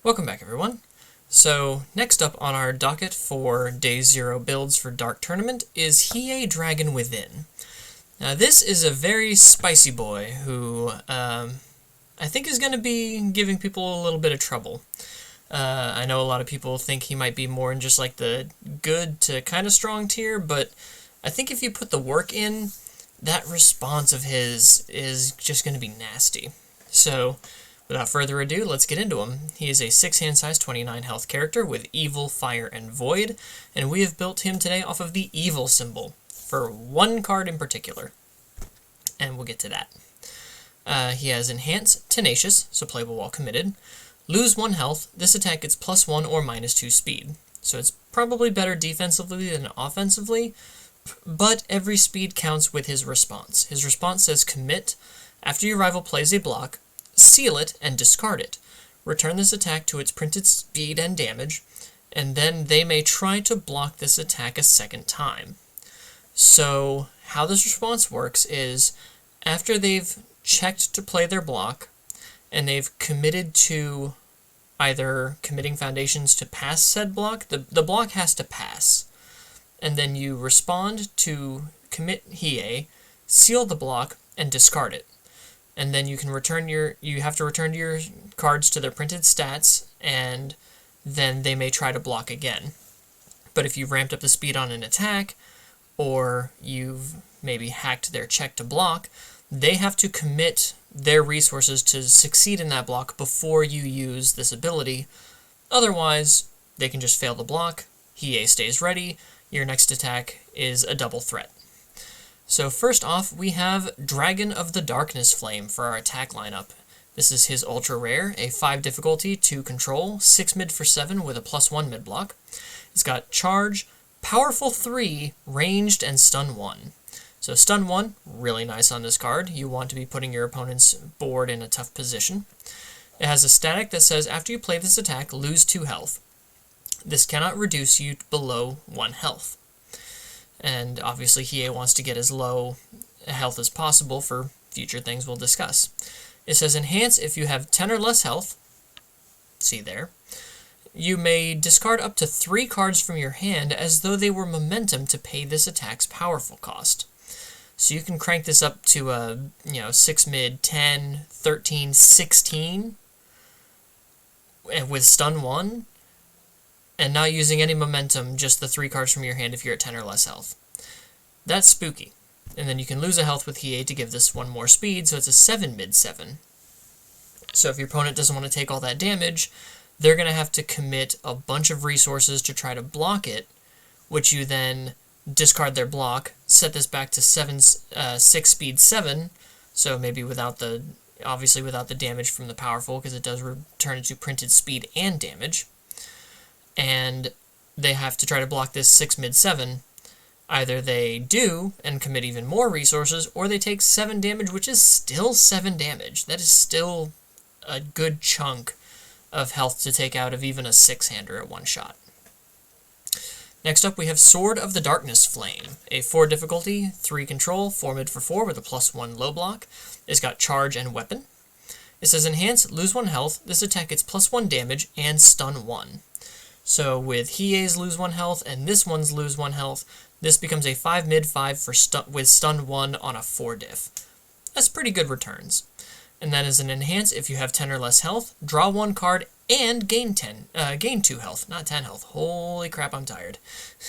Welcome back, everyone. So, next up on our docket for Day 0 builds for Dark Tournament is Hiei Dragon Within. Now, this is a very spicy boy who I think is going to be giving people a little bit of trouble. I know a lot of people think he might be more in just like the good to kind of strong tier, but I think if you put the work in, that response of his is just going to be nasty. So, without further ado, let's get into him. He is a 6 hand size, 29 health character with Evil, Fire, and Void, and we have built him today off of the Evil symbol, for one card in particular. And we'll get to that. He has Enhance, Tenacious, so playable while committed. Lose 1 health, this attack gets +1 or -2 speed. So it's probably better defensively than offensively, but every speed counts with his response. His response says commit, after your rival plays a block, seal it and discard it. Return this attack to its printed speed and damage, and then they may try to block this attack a second time. So how this response works is, after they've checked to play their block, and they've committed to either committing foundations to pass said block, the block has to pass. And then you respond to commit Hiei, seal the block, and discard it. And then you can you have to return your cards to their printed stats, and then they may try to block again. But if you've ramped up the speed on an attack, or you've maybe hacked their check to block, they have to commit their resources to succeed in that block before you use this ability. Otherwise, they can just fail the block, Hiei stays ready, your next attack is a double threat. So first off, we have Dragon of the Darkness Flame for our attack lineup. This is his ultra rare, a 5 difficulty, 2 control, 6 mid for 7 with a +1 mid block. It's got Charge, Powerful 3, Ranged, and Stun 1. So Stun 1, really nice on this card. You want to be putting your opponent's board in a tough position. It has a static that says after you play this attack, lose 2 health. This cannot reduce you below 1 health. And obviously Hiei wants to get as low health as possible for future things we'll discuss. It says enhance if you have 10 or less health. See there. You may discard up to 3 cards from your hand as though they were momentum to pay this attack's powerful cost. So you can crank this up to 6 mid, 10, 13, 16 and with stun 1. And not using any momentum, just the 3 cards from your hand if you're at 10 or less health. That's spooky. And then you can lose a health with Hiei to give this 1 more speed, so it's a 7 mid 7. So if your opponent doesn't want to take all that damage, they're going to have to commit a bunch of resources to try to block it, which you then discard their block, set this back to 6 speed 7, so maybe obviously without the damage from the powerful, because it does return it to printed speed and damage. And they have to try to block this 6 mid 7. Either they do and commit even more resources, or they take 7 damage, which is still 7 damage. That is still a good chunk of health to take out of even a 6-hander at one shot. Next up, we have Sword of the Darkness Flame, a 4 difficulty, 3 control, 4 mid for 4 with a +1 low block. It's got Charge and Weapon. It says enhance, lose 1 health. This attack gets +1 damage and stun 1. So with Hiei's lose 1 health and this one's lose 1 health, this becomes a 5 mid 5 with stun 1 on a 4 diff. That's pretty good returns. And that is an enhance if you have 10 or less health, draw 1 card, and gain 2 health, not 10 health. Holy crap, I'm tired.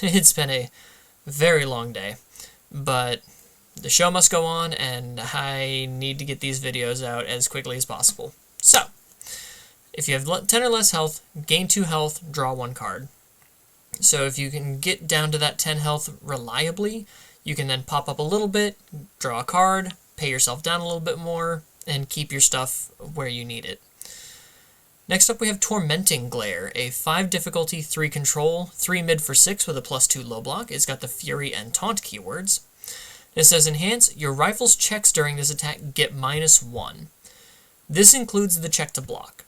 It's been a very long day, but the show must go on, and I need to get these videos out as quickly as possible. So, if you have 10 or less health, gain 2 health, draw 1 card. So if you can get down to that 10 health reliably, you can then pop up a little bit, draw a card, pay yourself down a little bit more, and keep your stuff where you need it. Next up we have Tormenting Glare, a 5 difficulty, 3 control, 3 mid for 6 with a +2 low block. It's got the Fury and Taunt keywords. It says enhance, your rifle's checks during this attack get -1. This includes the check to block.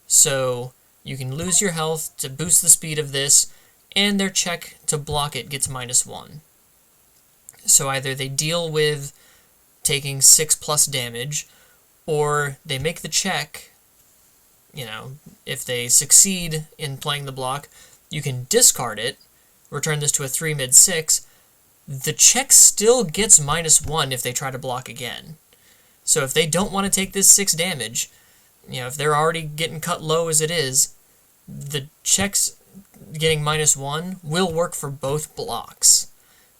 So you can lose your health to boost the speed of this, and their check to block it gets -1. So either they deal with taking 6+ damage, or they make the check if they succeed in playing the block, you can discard it, return this to a 3 mid 6. The check still gets -1 if they try to block again. So if they don't want to take this 6 damage, if they're already getting cut low as it is, the checks getting -1 will work for both blocks.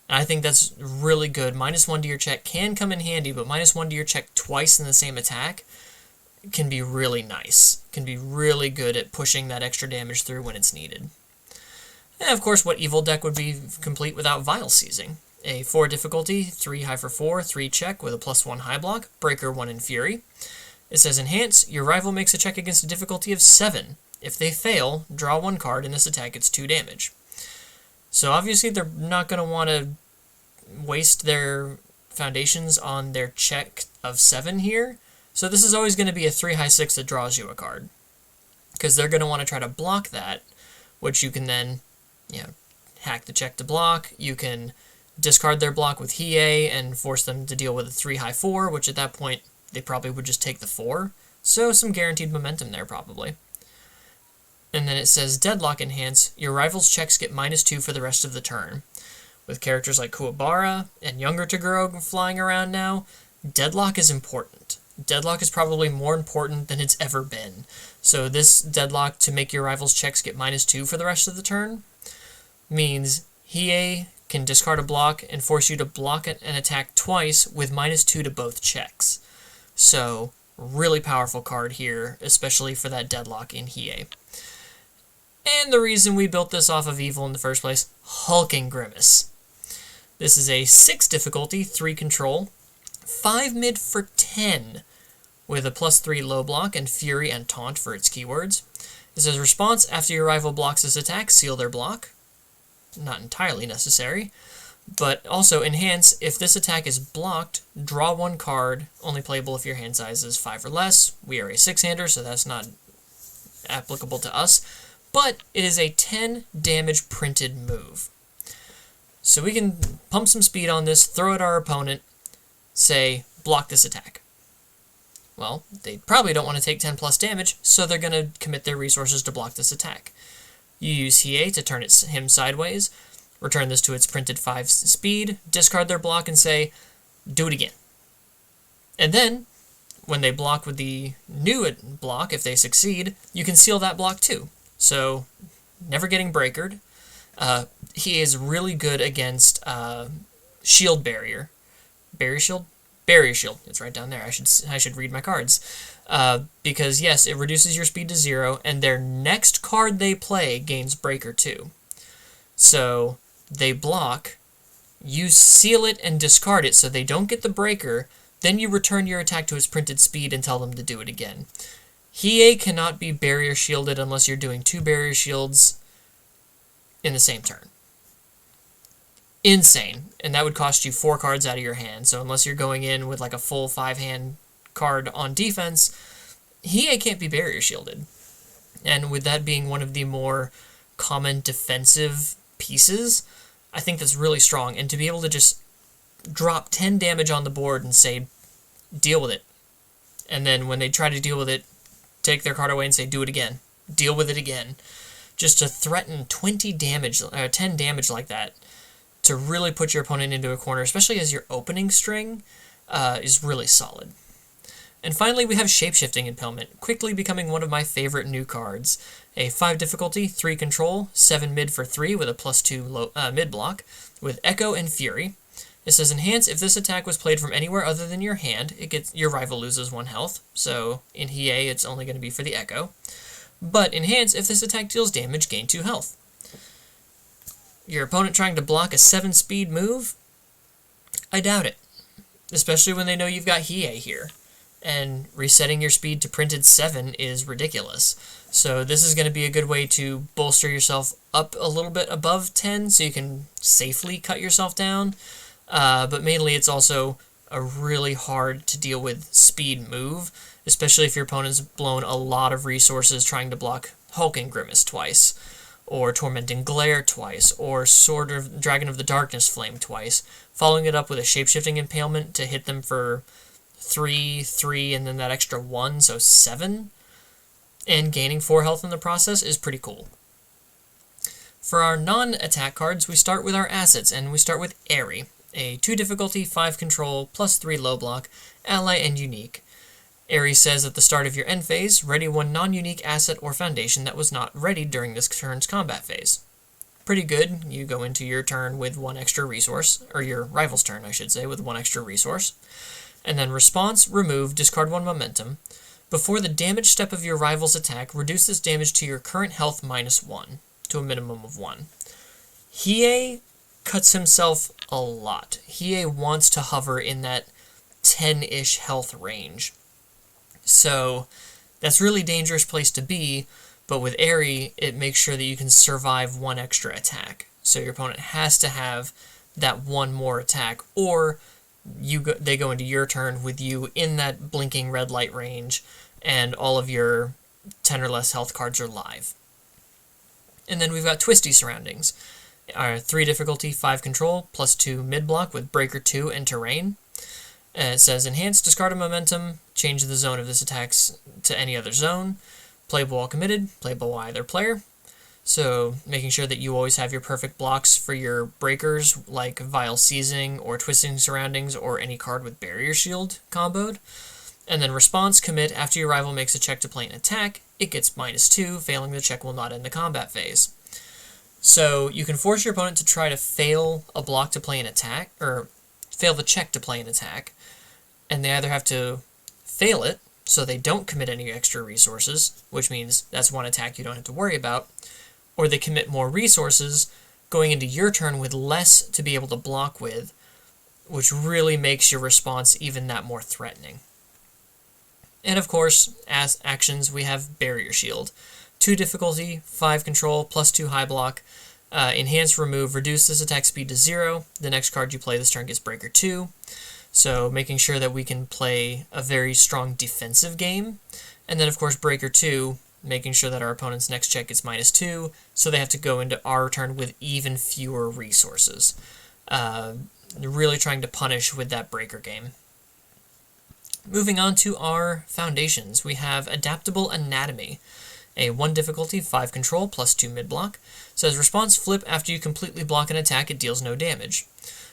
And I think that's really good. -1 to your check can come in handy, but -1 to your check twice in the same attack can be really nice. Can be really good at pushing that extra damage through when it's needed. And of course, what evil deck would be complete without Vile Seizing? A 4 difficulty, 3 high for 4, 3 check with a +1 high block, Breaker 1 in Fury. It says enhance, your rival makes a check against a difficulty of 7. If they fail, draw 1 card and this attack gets 2 damage. So obviously they're not going to want to waste their foundations on their check of 7 here. So this is always going to be a 3 high 6 that draws you a card. Because they're going to want to try to block that, which you can then, hack the check to block. You can discard their block with Hiei and force them to deal with a 3 high 4, which at that point they probably would just take the 4. So some guaranteed momentum there probably. And then it says Deadlock Enhance, your rival's checks get -2 for the rest of the turn. With characters like Kuwabara and younger Toguro flying around now, Deadlock is important. Deadlock is probably more important than it's ever been. So this Deadlock to make your rival's checks get -2 for the rest of the turn means Hiei can discard a block and force you to block an attack twice with -2 to both checks. So really powerful card here, especially for that Deadlock in Hiei. And the reason we built this off of Evil in the first place, Hulking Grimace. This is a 6 difficulty, 3 control, 5 mid for 10, with a +3 low block and Fury and Taunt for its keywords. It says response, after your rival blocks this attack, seal their block. Not entirely necessary. But also enhance, if this attack is blocked, draw 1 card, only playable if your hand size is 5 or less. We are a 6-hander, so that's not applicable to us. But it is a 10 damage printed move. So we can pump some speed on this, throw at our opponent, say, block this attack. Well, they probably don't want to take 10 plus damage, so they're going to commit their resources to block this attack. You use Hiei to turn him sideways, return this to its printed 5 speed, discard their block, and say, do it again. And then, when they block with the new block, if they succeed, you can seal that block too. So, never getting breakered. He is really good against shield barrier. Barrier shield? Barrier shield. It's right down there. I should read my cards. Because, yes, it reduces your speed to 0, and their next card they play gains breaker 2. So, they block, you seal it and discard it so they don't get the breaker, then you return your attack to its printed speed and tell them to do it again. Hiei cannot be barrier shielded unless you're doing 2 barrier shields in the same turn. Insane. And that would cost you 4 cards out of your hand, so unless you're going in with like a full 5-hand card on defense, Hiei can't be barrier shielded. And with that being one of the more common defensive pieces, I think that's really strong. And to be able to just drop 10 damage on the board and say, deal with it. And then when they try to deal with it, take their card away and say, do it again. Deal with it again. Just to threaten 10 damage like that, to really put your opponent into a corner, especially as your opening string, is really solid. And finally, we have Shapeshifting Impalement, quickly becoming one of my favorite new cards. A 5 difficulty, 3 control, 7 mid for 3 with a +2 mid block, with Echo and Fury. It says enhance, if this attack was played from anywhere other than your hand, your rival loses 1 health, so in Hiei it's only going to be for the Echo. But enhance, if this attack deals damage, gain 2 health. Your opponent trying to block a 7 speed move? I doubt it. Especially when they know you've got Hiei here. And resetting your speed to printed 7 is ridiculous. So this is going to be a good way to bolster yourself up a little bit above 10 so you can safely cut yourself down. But mainly it's also a really hard to deal with speed move, especially if your opponent's blown a lot of resources trying to block Hulking Grimace twice, or Tormenting Glare twice, or Sword of Dragon of the Darkness Flame twice, following it up with a Shapeshifting Impalement to hit them for 3, 3, and then that extra 1, so 7. and gaining 4 health in the process is pretty cool. For our non-attack cards, we start with our assets, and we start with Airy, a 2 difficulty, 5 control, plus 3 low block, ally, and unique. Airy says at the start of your end phase, ready one non-unique asset or foundation that was not ready during this turn's combat phase. Pretty good. You go into your turn with 1 extra resource, or your rival's turn, I should say, with 1 extra resource. And then response, remove, discard 1 momentum. Before the damage step of your rival's attack, reduce this damage to your current health -1, to a minimum of 1. Hiei cuts himself a lot. Hiei wants to hover in that 10-ish health range. So that's a really dangerous place to be, but with Airy, it makes sure that you can survive 1 extra attack. So your opponent has to have that 1 more attack, or they go into your turn with you in that blinking red light range, and all of your 10 or less health cards are live. And then we've got Twisty Surroundings. Our 3 difficulty, 5 control, plus 2 mid-block with Breaker 2 and Terrain. It says, enhance, discard a momentum, change the zone of this attack to any other zone. Playable while committed, playable by either player. So making sure that you always have your perfect blocks for your breakers, like Vile Seizing or Twisting Surroundings or any card with Barrier Shield comboed. And then response, commit, after your rival makes a check to play an attack, it gets -2, failing the check will not end the combat phase. So you can force your opponent to try to fail a block to play an attack, or fail the check to play an attack, and they either have to fail it, so they don't commit any extra resources, which means that's 1 attack you don't have to worry about, or they commit more resources, going into your turn with less to be able to block with, which really makes your response even that more threatening. And of course, as actions, we have Barrier Shield. 2 difficulty, 5 control, plus 2 high block. Enhance, remove, reduce this attack speed to 0. The next card you play this turn gets Breaker 2. So making sure that we can play a very strong defensive game. And then of course Breaker 2, making sure that our opponent's next check gets -2, so they have to go into our turn with even fewer resources. Really trying to punish with that Breaker game. Moving on to our foundations, we have Adaptable Anatomy. A 1 difficulty, 5 control, plus 2 mid-block. Says response, flip, after you completely block an attack, it deals no damage.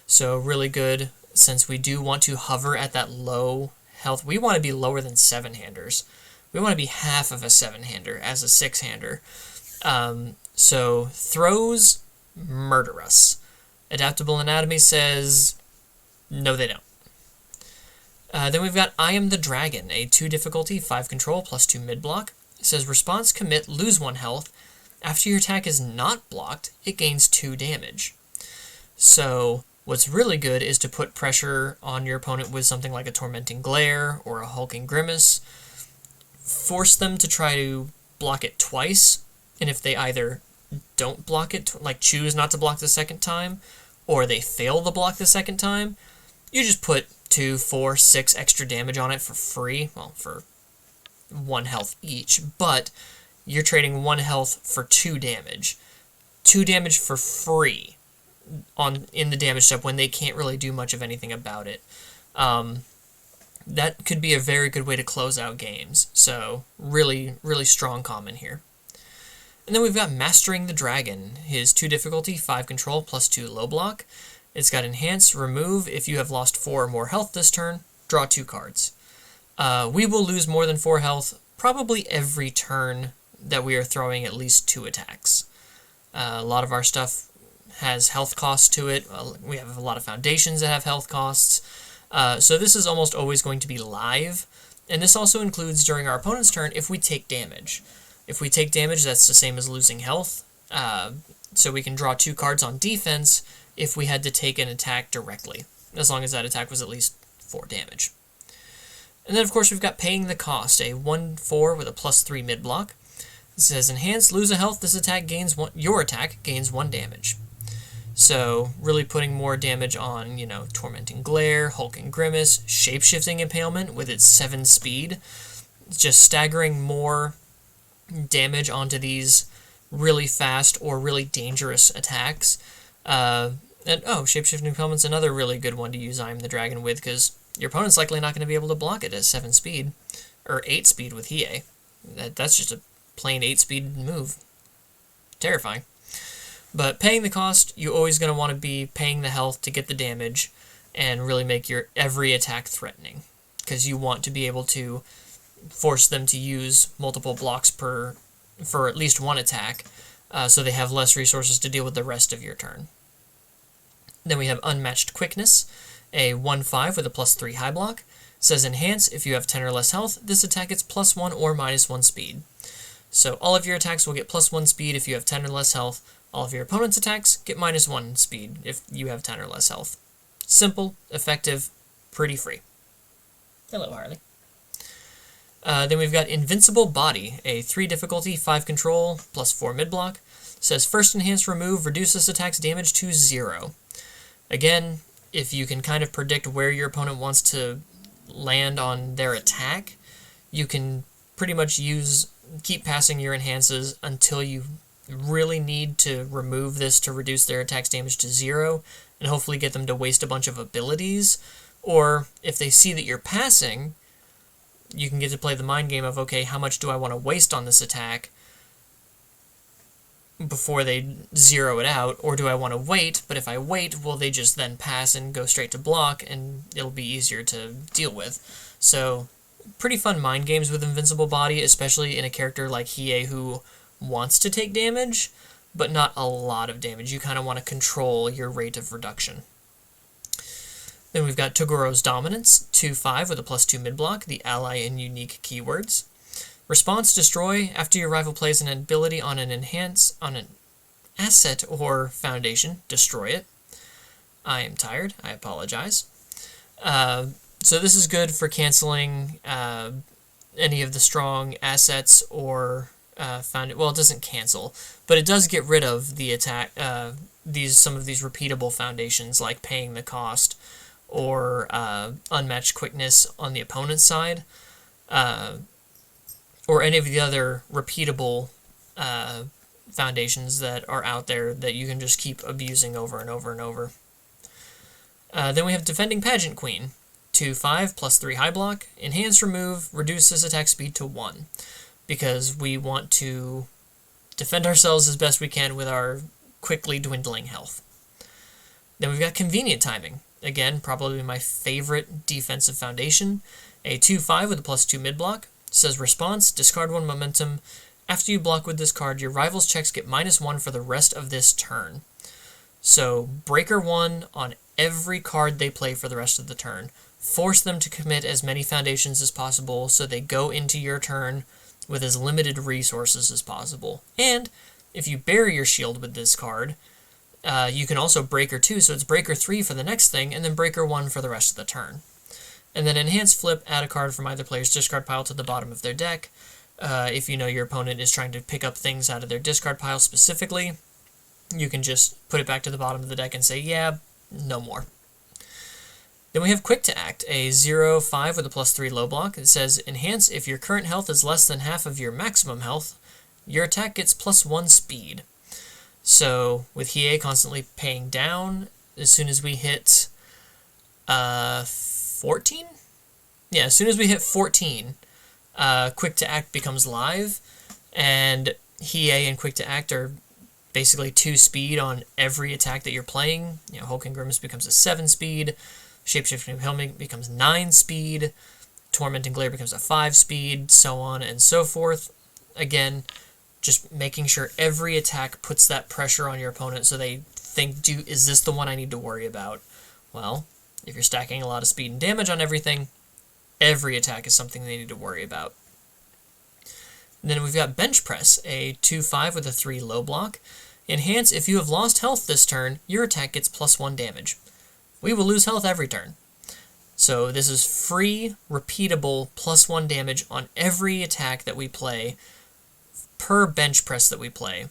So really good, since we do want to hover at that low health. We want to be lower than 7-handers. We want to be half of a 7-hander as a 6-hander. So throws murder us. Adaptable Anatomy says, no they don't. Then we've got I Am the Dragon, a 2 difficulty, 5 control, plus 2 mid-block. It says response, commit, lose 1 health. After your attack is not blocked, it gains 2 damage. So what's really good is to put pressure on your opponent with something like a Tormenting Glare or a Hulking Grimace. Force them to try to block it twice, and if they either don't block it, like choose not to block the second time, or they fail the block the second time, you just put 2, 4, 6 extra damage on it for free, well, for 1 health each, but you're trading 1 health for 2 damage. 2 damage for free in the damage step when they can't really do much of anything about it. That could be a very good way to close out games, so really, really strong common here. And then we've got Mastering the Dragon, his 2 difficulty, 5 control, plus 2 low block. It's got Enhance, Remove, if you have lost 4 or more health this turn, draw 2 cards. We will lose more than 4 health probably every turn that we are throwing at least 2 attacks. A lot of our stuff has health costs to it. We have a lot of foundations that have health costs. So this is almost always going to be live. And this also includes during our opponent's turn if we take damage. If we take damage, that's the same as losing health. So we can draw 2 cards on defense if we had to take an attack directly, as long as that attack was at least 4 damage. And then, of course, we've got Paying the Cost, a 1/4 with a +3 mid-block. It says, Enhance, lose a health, this attack gains your attack gains 1 damage. So, really putting more damage on, Tormenting Glare, Hulking Grimace, Shape-Shifting Impalement with its 7 speed. Just staggering more damage onto these really fast or really dangerous attacks. Shape-Shifting Impalement's another really good one to use I Am the Dragon with, because your opponent's likely not going to be able to block it at 7 speed, or 8 speed with Hiei. That's just a plain 8-speed move. Terrifying. But paying the cost, you're always going to want to be paying the health to get the damage and really make your every attack threatening, because you want to be able to force them to use multiple blocks for at least one attack, so they have less resources to deal with the rest of your turn. Then we have Unmatched Quickness, a 1/5 with a +3 high block. It says enhance, if you have 10 or less health, this attack gets +1 or -1 speed. So all of your attacks will get +1 speed if you have 10 or less health. All of your opponent's attacks get -1 speed if you have 10 or less health. Simple, effective, pretty free. Hello, Harley. Then we've got Invincible Body, a 3 difficulty, 5 control, +4 mid-block. Says first enhance remove, reduce this attack's damage to 0. Again, if you can kind of predict where your opponent wants to land on their attack, you can pretty much keep passing your enhances until you really need to remove this to reduce their attack's damage to 0, and hopefully get them to waste a bunch of abilities. Or if they see that you're passing, you can get to play the mind game of, okay, how much do I want to waste on this attack before they zero it out, or do I want to wait? But if I wait, will they just then pass and go straight to block, and it'll be easier to deal with. So pretty fun mind games with Invincible Body, especially in a character like Hiei who wants to take damage, but not a lot of damage. You kind of want to control your rate of reduction. Then we've got Togoro's Dominance, 2/5 with a +2 mid-block, the ally and unique keywords. Response, destroy, after your rival plays an ability on an asset or foundation, destroy it. I am tired, I apologize. So this is good for canceling any of the strong assets or well, it doesn't cancel, but it does get rid of the attack, some of these repeatable foundations, like paying the cost, or unmatched quickness on the opponent's side, or any of the other repeatable foundations that are out there that you can just keep abusing over and over and over. Then we have Defending Pageant Queen, 2/5 +3 high block, enhance remove, reduce this attack speed to 1, because we want to defend ourselves as best we can with our quickly dwindling health. Then we've got Convenient Timing, again, probably my favorite defensive foundation, a 2/5 with a +2 mid-block. Says response, discard 1 momentum. After you block with this card, your rival's checks get -1 for the rest of this turn. So breaker 1 on every card they play for the rest of the turn. Force them to commit as many foundations as possible so they go into your turn with as limited resources as possible. And if you bury your shield with this card, you can also breaker 2, so it's breaker 3 for the next thing, and then breaker 1 for the rest of the turn. And then enhance flip, add a card from either player's discard pile to the bottom of their deck. If you know your opponent is trying to pick up things out of their discard pile specifically, you can just put it back to the bottom of the deck and say, yeah, no more. Then we have Quick to Act, a 0/5 with a +3 low block. It says, enhance, if your current health is less than half of your maximum health, your attack gets +1 speed. So with Hiei constantly paying down, as soon as we hit 14? Yeah, as soon as we hit 14, Quick to Act becomes live, and Hiei and Quick to Act are basically 2 speed on every attack that you're playing. You know, Hulking Grimace becomes a 7 speed, Shapeshifting Helmet becomes 9 speed, Tormenting Glare becomes a 5 speed, so on and so forth. Again, just making sure every attack puts that pressure on your opponent so they think, is this the one I need to worry about? Well, if you're stacking a lot of speed and damage on everything, every attack is something they need to worry about. And then we've got Bench Press, a 2/5 with a 3 low block. Enhance, if you have lost health this turn, your attack gets +1 damage. We will lose health every turn. So this is free, repeatable, +1 damage on every attack that we play per bench press that we play.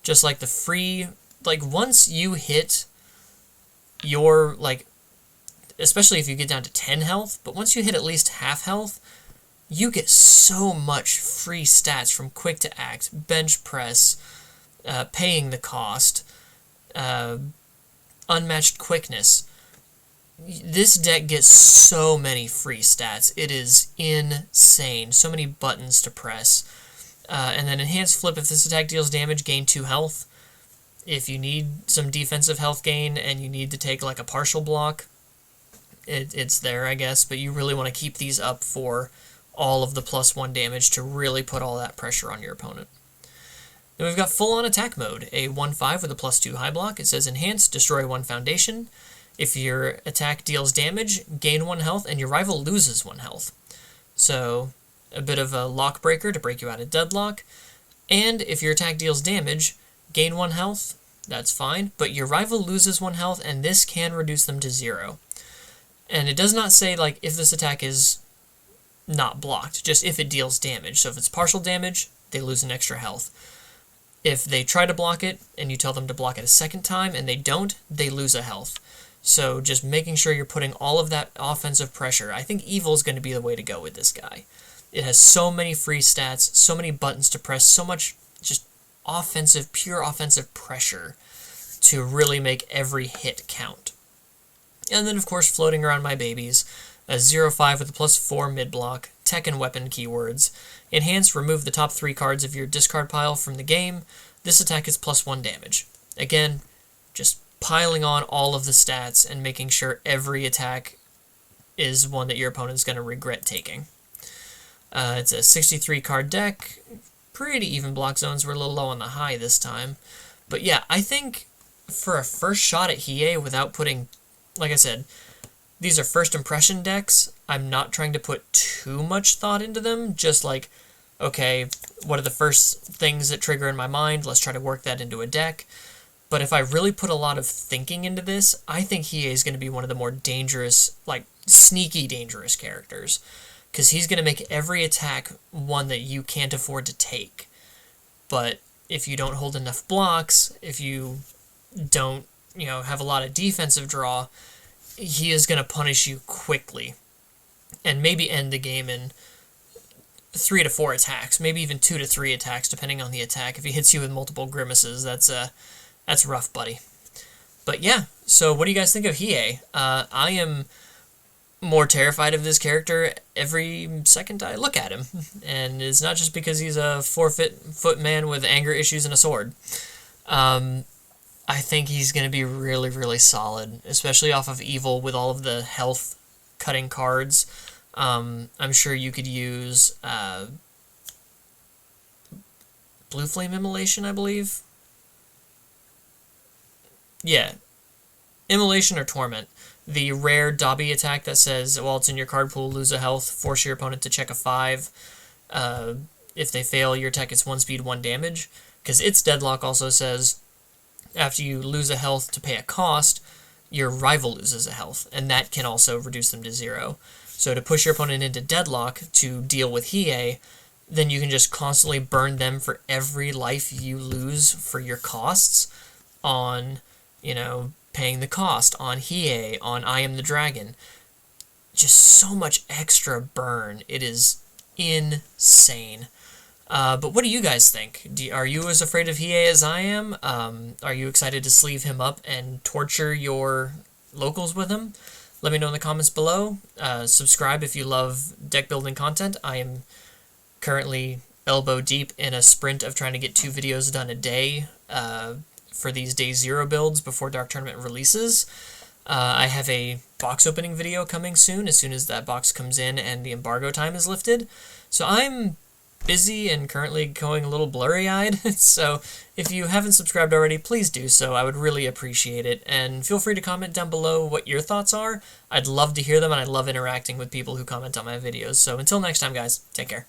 Just like the free, once you hit your, especially if you get down to 10 health, but once you hit at least half health, you get so much free stats from Quick to Act, bench press, paying the cost, unmatched quickness. this deck gets so many free stats. It is insane. So many buttons to press. And then Enhanced Flip, if this attack deals damage, gain 2 health. If you need some defensive health gain and you need to take like a partial block, it's there, I guess. But you really want to keep these up for all of the +1 damage to really put all that pressure on your opponent. Then we've got Full-On Attack Mode, a 1/5 with a +2 high block. It says Enhance, destroy 1 foundation. If your attack deals damage, gain 1 health, and your rival loses 1 health. So, a bit of a lock breaker to break you out of deadlock. And if your attack deals damage, gain 1 health, that's fine, but your rival loses 1 health, and this can reduce them to 0. And it does not say, like, if this attack is not blocked, just if it deals damage. So if it's partial damage, they lose an extra health. If they try to block it, and you tell them to block it a second time, and they don't, they lose a health. So just making sure you're putting all of that offensive pressure. I think Evil is going to be the way to go with this guy. It has so many free stats, so many buttons to press, so much just offensive, pure offensive pressure to really make every hit count. And then, of course, floating around my babies, a 0/5 with a +4 mid-block, tech and weapon keywords. Enhance, remove the top 3 cards of your discard pile from the game. This attack is +1 damage. Again, just piling on all of the stats and making sure every attack is one that your opponent's going to regret taking. It's a 63 card deck. Pretty even block zones. We're a little low on the high this time. But yeah, I think for a first shot at Hiei without putting, like I said, these are first impression decks. I'm not trying to put too much thought into them. Just like, okay, what are the first things that trigger in my mind? Let's try to work that into a deck. But if I really put a lot of thinking into this, I think Hiei is going to be one of the more dangerous, like sneaky dangerous characters. Because he's going to make every attack one that you can't afford to take. But if you don't hold enough blocks, if you don't, have a lot of defensive draw, he is going to punish you quickly. And maybe end the game in 3 to 4 attacks, maybe even 2 to 3 attacks, depending on the attack. If he hits you with multiple grimaces, that's rough, buddy. But yeah, so what do you guys think of Hiei? I am more terrified of this character every second I look at him. And it's not just because he's a 4-foot man with anger issues and a sword. I think he's going to be really, really solid, especially off of Evil with all of the health cutting cards. I'm sure you could use Blue Flame Immolation, I believe. Yeah, Immolation or Torment. The rare Dobby attack that says, while it's in your card pool, lose a health, force your opponent to check a 5. If they fail, your attack is 1 speed, 1 damage. Because its deadlock also says, after you lose a health to pay a cost, your rival loses a health, and that can also reduce them to 0. So to push your opponent into deadlock to deal with Hiei, then you can just constantly burn them for every life you lose for your costs on, paying the cost, on Hiei, on I Am the Dragon. Just so much extra burn. It is insane. But what do you guys think? Are you as afraid of Hiei as I am? Are you excited to sleeve him up and torture your locals with him? Let me know in the comments below. Subscribe if you love deck building content. I am currently elbow deep in a sprint of trying to get 2 videos done a day for these Day 0 builds before Dark Tournament releases. I have a box opening video coming soon as that box comes in and the embargo time is lifted. So I'm busy and currently going a little blurry-eyed, so if you haven't subscribed already, please do so. I would really appreciate it, and feel free to comment down below what your thoughts are. I'd love to hear them, and I love interacting with people who comment on my videos. So until next time, guys, take care.